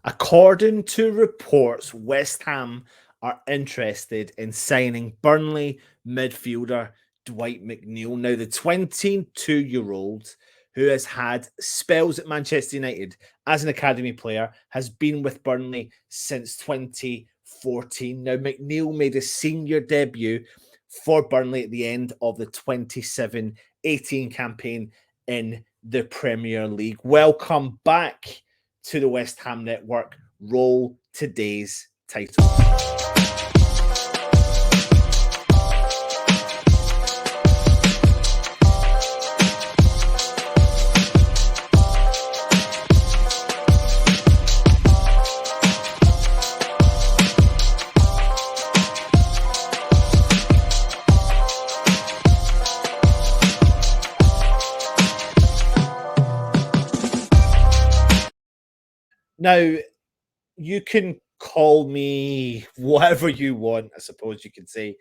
According to reports, West Ham are interested in signing Burnley midfielder Dwight McNeil. Now, the 22-year-old who has had spells at Manchester United as an academy player has been with Burnley since 2014. Now, McNeil made his senior debut for Burnley at the end of the 27-18 campaign in the Premier League. Welcome back to the West Ham Network. Roll today's title. Now, you can call me whatever you want, I suppose you could say.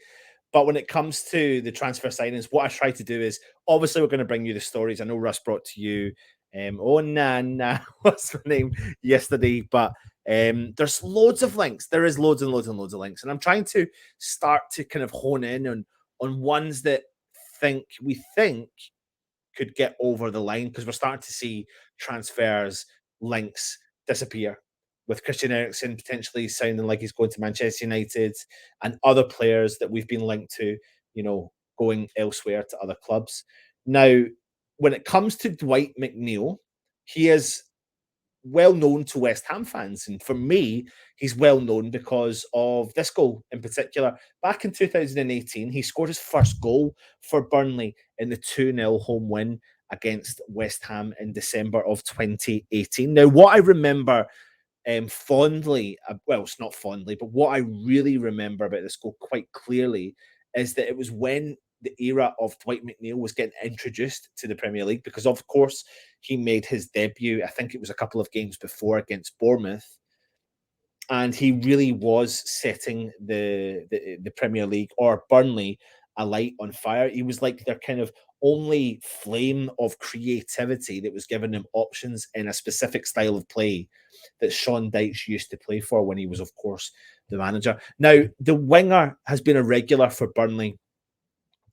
But when it comes to the transfer signings, what I try to do is obviously we're going to bring you the stories. I know Russ brought to you, oh, nah, what's the name yesterday? But there's loads of links. There is loads and loads and loads of links. And I'm trying to start to kind of hone in on ones that we think could get over the line because we're starting to see transfers links disappear with Christian Eriksen potentially sounding like he's going to Manchester United and other players that we've been linked to, going elsewhere to other clubs. Now, when it comes to Dwight McNeil, he is well known to West Ham fans. And for me, he's well known because of this goal in particular. Back in 2018, he scored his first goal for Burnley in the 2-0 home win against West Ham in December of 2018. Now, what I remember fondly, well, it's not fondly, but what I really remember about this goal quite clearly is that it was when the era of Dwight McNeil was getting introduced to the Premier League because, of course, he made his debut. I think it was a couple of games before against Bournemouth, and he really was setting the Premier League or Burnley alight on fire. He was like their kind of only flame of creativity that was giving them options in a specific style of play that Sean Dyche used to play for when he was, of course, the manager. Now, the winger has been a regular for Burnley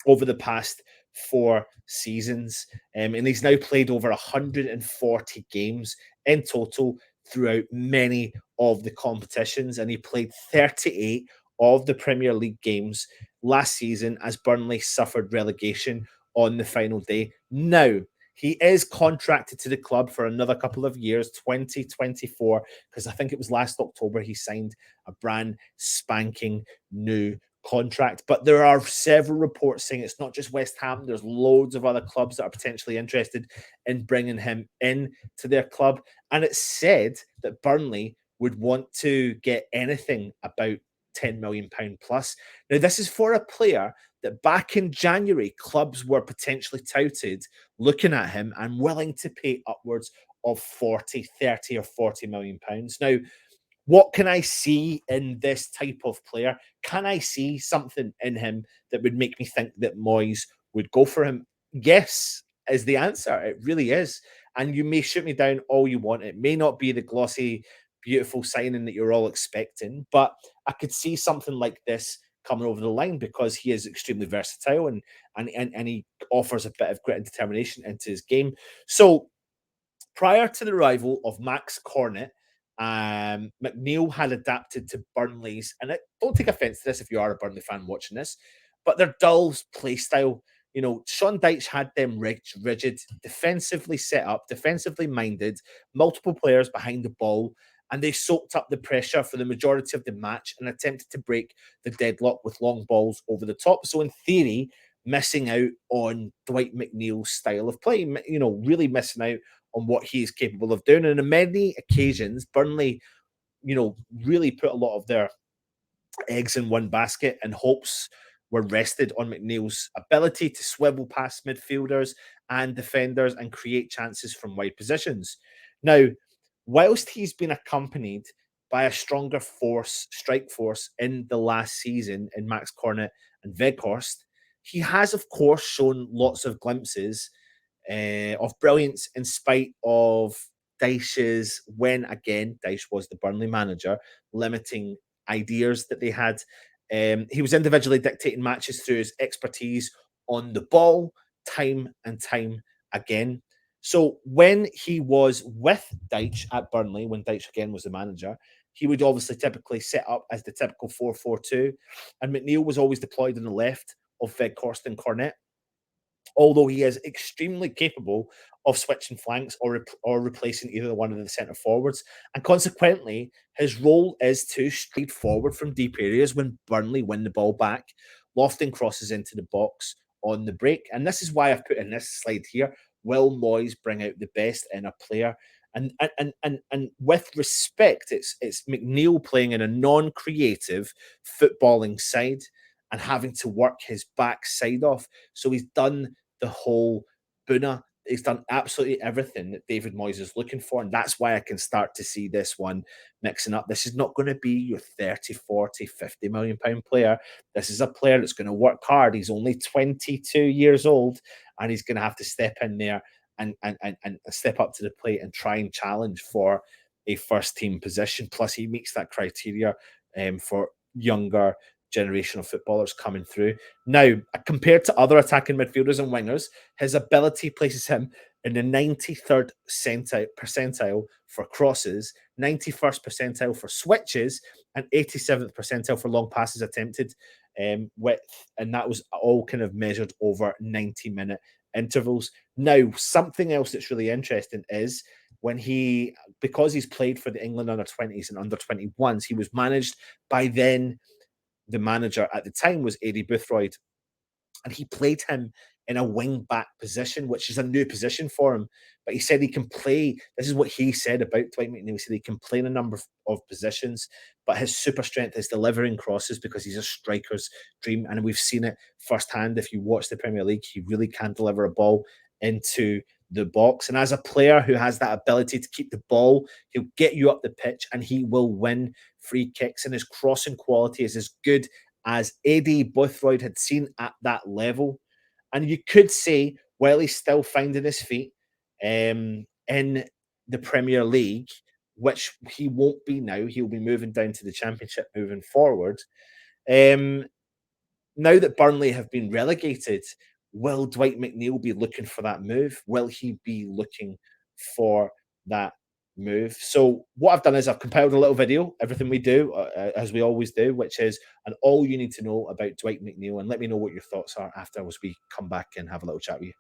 over the past 4 seasons. And he's now played over 140 games in total throughout many of the competitions. And he played 38 of the Premier League games last season as Burnley suffered relegation on the final day. Now, he is contracted to the club for another couple of years, 2024, because I think it was last October he signed a brand spanking new contract. But there are several reports saying it's not just West Ham. There's loads of other clubs that are potentially interested in bringing him in to their club. And it's said that Burnley would want to get anything about £10 million plus. Now, this is for a player that back in January, clubs were potentially touted looking at him and willing to pay upwards of 40, 30, or £40 million. Now, what can I see in this type of player? Can I see something in him that would make me think that Moyes would go for him? Yes, is the answer. It really is. And you may shoot me down all you want. It may not be the glossy, beautiful signing that you're all expecting, but I could see something like this coming over the line because he is extremely versatile and he offers a bit of grit and determination into his game. So prior to the arrival of Max Cornet, McNeil had adapted to Burnley's, and don't take offense to this if you are a Burnley fan watching this, but their dull play style. Sean Dyche had them rigid, defensively set up, defensively minded, multiple players behind the ball, and they soaked up the pressure for the majority of the match and attempted to break the deadlock with long balls over the top. So, in theory, missing out on Dwight McNeil's style of play, really missing out on what he is capable of doing. And on many occasions, Burnley, really put a lot of their eggs in one basket and hopes were rested on McNeil's ability to swivel past midfielders and defenders and create chances from wide positions. Now, whilst he's been accompanied by a stronger strike force in the last season in Max Cornet and Veghorst, he has, of course, shown lots of glimpses of brilliance in spite of Dyche's, when again, Dyche was the Burnley manager, limiting ideas that they had. He was individually dictating matches through his expertise on the ball, time and time again. So when he was with Dyche at Burnley, when Dyche again was the manager, he would obviously typically set up as the typical 4-4-2, and McNeil was always deployed on the left of Veghorst Cornet, although he is extremely capable of switching flanks or replacing either one of the centre forwards. And consequently, his role is to stride forward from deep areas when Burnley win the ball back, lofting crosses into the box on the break. And this is why I've put in this slide here. Will Moyes bring out the best in a player? And with respect, it's McNeil playing in a non-creative footballing side and having to work his backside off. So he's done the whole Buna. He's done absolutely everything that David Moyes is looking for. And that's why I can start to see this one mixing up. This is not going to be your 30, 40, 50 million pound player. This is a player that's going to work hard. He's only 22 years old, and he's going to have to step in there and step up to the plate and try and challenge for a first team position. Plus, he meets that criteria for younger generation of footballers coming through. Now, compared to other attacking midfielders and wingers, his ability places him in the 93rd percentile for crosses, 91st percentile for switches, and 87th percentile for long passes attempted width. And that was all kind of measured over 90-minute intervals. Now, something else that's really interesting is when because he's played for the England under-20s and under-21s, he was managed by then the manager at the time was Eddie Boothroyd, and he played him in a wing back position, which is a new position for him. But he said he can play. This is what he said about Dwight McNeil. He said he can play in a number of positions, but his super strength is delivering crosses because he's a striker's dream. And we've seen it firsthand. If you watch the Premier League, he really can deliver a ball into the box. And as a player who has that ability to keep the ball, he'll get you up the pitch and he will win free kicks. And his crossing quality is as good as Eddie Boothroyd had seen at that level. And you could say, while he's still finding his feet in the Premier League, which he won't be now, he'll be moving down to the Championship moving forward. Now that Burnley have been relegated, will Dwight McNeil be looking for that move? Will he be looking for that move? So what I've done is I've compiled a little video, everything we do, as we always do, which is an all you need to know about Dwight McNeil, and let me know what your thoughts are after as we come back and have a little chat with you.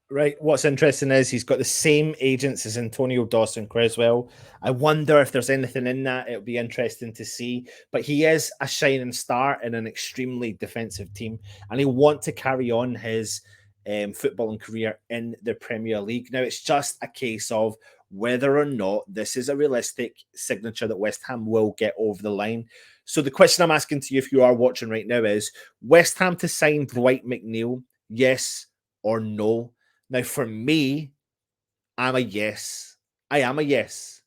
Right. What's interesting is he's got the same agents as Antonio Dawson Creswell. I wonder if there's anything in that. It'll be interesting to see. But he is a shining star in an extremely defensive team, and he'll want to carry on his footballing career in the Premier League. Now, it's just a case of whether or not this is a realistic signature that West Ham will get over the line. So, the question I'm asking to you, if you are watching right now, is West Ham to sign Dwight McNeil, yes or no? Now, for me, I'm a yes. I am a yes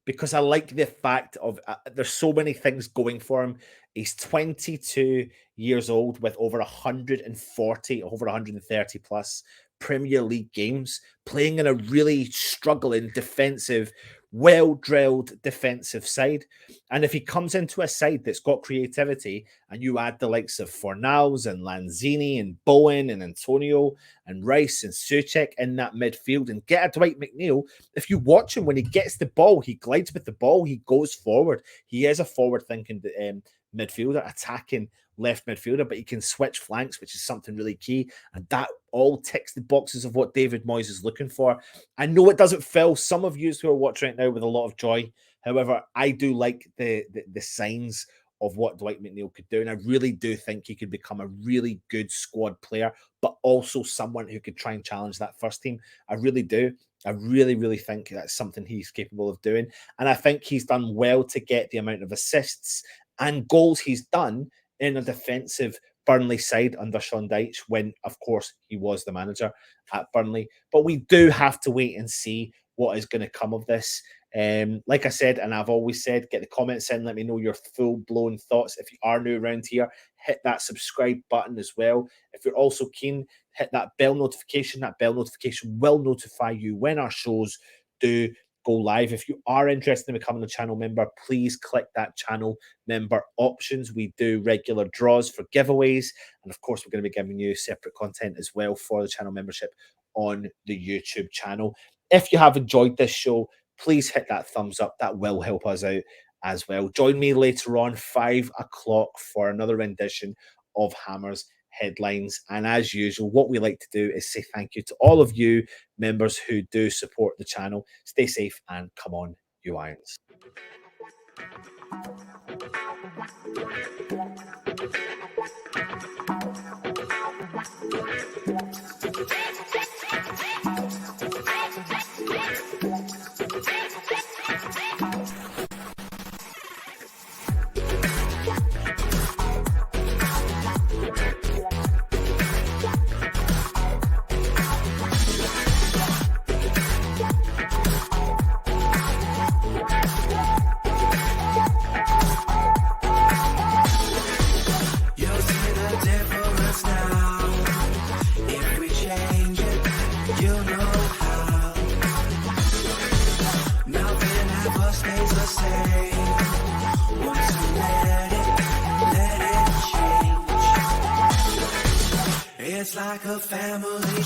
because I like the fact of there's so many things going for him. He's 22 years old with over 140, over 130 plus Premier League games, playing in a really struggling defensive, well drilled defensive side. And if he comes into a side that's got creativity and you add the likes of Fornals and Lanzini and Bowen and Antonio and Rice and Suchek in that midfield and get a Dwight McNeil, if you watch him when he gets the ball, he glides with the ball, he goes forward. He is a forward thinking midfielder, attacking left midfielder, but he can switch flanks, which is something really key. And that all ticks the boxes of what David Moyes is looking for. I know it doesn't fill some of you who are watching right now with a lot of joy. However, I do like the signs of what Dwight McNeil could do. And I really do think he could become a really good squad player, but also someone who could try and challenge that first team. I really do. I really, really think that's something he's capable of doing. And I think he's done well to get the amount of assists and goals he's done in a defensive Burnley side under Sean Dyche when, of course, he was the manager at Burnley. But we do have to wait and see what is going to come of this. Like I said, and I've always said, get the comments in. Let me know your full-blown thoughts. If you are new around here, hit that subscribe button as well. If you're also keen, hit that bell notification. That bell notification will notify you when our shows do go live. If you are interested in becoming a channel member, please click that channel member options. We do regular draws for giveaways. And of course, we're going to be giving you separate content as well for the channel membership on the YouTube channel. If you have enjoyed this show, please hit that thumbs up. That will help us out as well. Join me later on, 5 o'clock, for another rendition of Hammer's Headlines. And as usual, what we like to do is say thank you to all of you members who do support the channel. Stay safe and come on, you Irons. It's like a family.